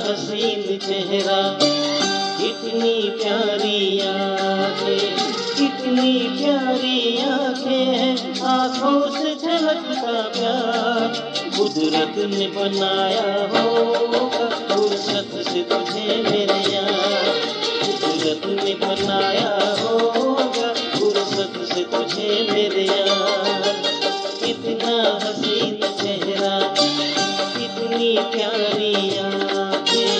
हसीन चेहरा, कितनी प्यारी आंखें, कितनी प्यारी आंखें हैं, आँखों से झलकता प्यार। कुदरत ने बनाया होगा फुर्सत से तुझे मेरे यार, कुदरत ने बनाया होगा फुर्सत से तुझे मेरे यार। कितना हसीन चेहरा, कितनी प्यारी आंखें,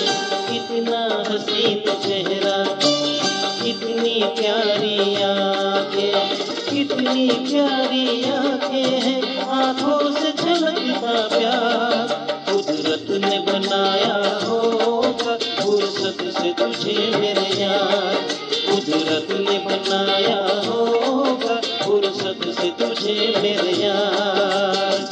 कितना हसीन चेहरा, कितनी प्यारी आंखें, कितनी प्यारी आंखें हैं, आँखों से झलकता प्यार। कुदरत ने बनाया होगा फुर्सत से तुझे मेरे यार, कुदरत ने बनाया होगा फुर्सत से तुझे मेरे यार।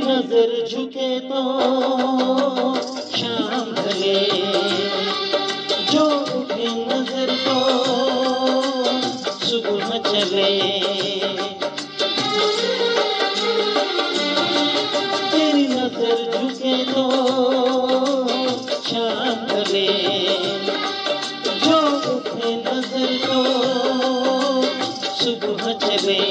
नजर झुके तो शाम ढले, जो उठे नजर तो सुबह चले। तेरी नजर झुके तो शाम ढले, जो उठे नजर तो सुबह चले।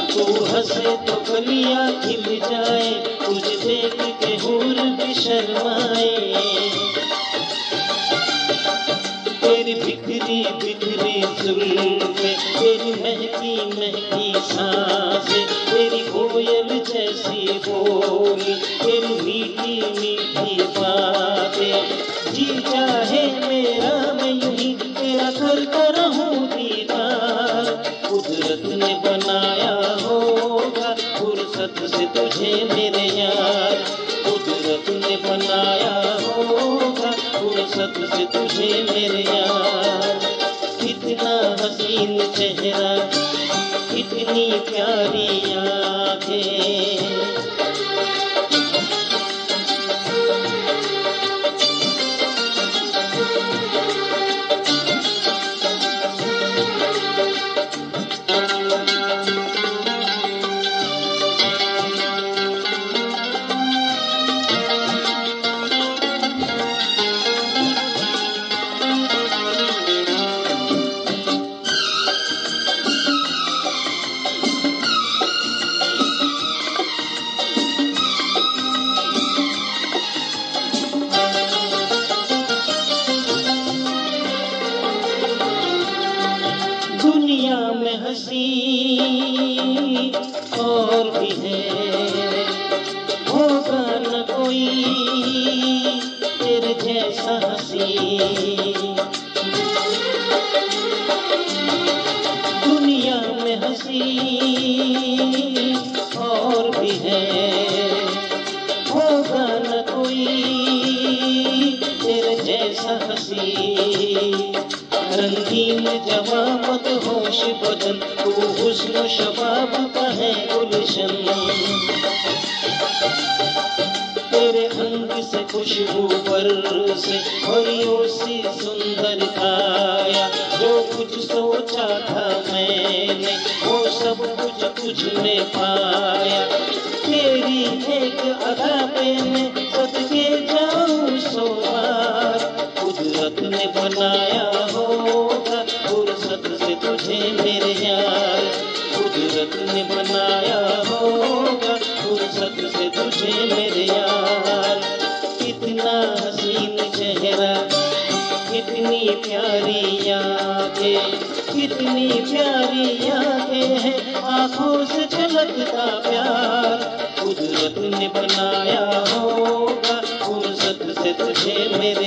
तू हंसे तो गलियां खिल जाए, तुझे देख के हूर भी शर्माए। तेरी बिखरी बिखरी जुल्फें, तेरी महकी महकी सांसें, तेरी कोयल जैसी बोली, तेरी मीठी मीठी बातें। जी चाहे मेरा मैं यूं ही तेरा करता रहूं दीदार। कुदरत ने बनाया होगा फुर्सत से तुझे मेरे यार, कुदरत ने बनाया होगा फुर्सत से तुझे मेरे यार। कितना हसीन चेहरा, कितनी प्यारी आंखें। दुनिया में हंसी और भी है, होगा न कोई तेरे जैसा हंसी। दुनिया में हंसी और भी है, होगा न कोई तेरे जैसा हंसी। रंगीन जवां मत होश बदन, तू हुस्न शबाब का है गुलशन। तेरे अंग से खुशबू बरसे, परियों सी सुंदर काया। जो कुछ सोचा था मैंने वो सब कुछ तुझ में पाया। तेरी एक अदा पे मैं सदके जाऊं सौ बार। कुदरत ने बनाया होगा फुर्सत से तुझे मेरे यार, कुदरत ने बनाया होगा फुर्सत से तुझे मेरे यार। कितना हसीन चेहरा, कितनी प्यारी आंखें, कितनी प्यारी आंखें हैं, आँखों से झलकता प्यार। कुदरत ने बनाया होगा फुर्सत से तुझे मेरे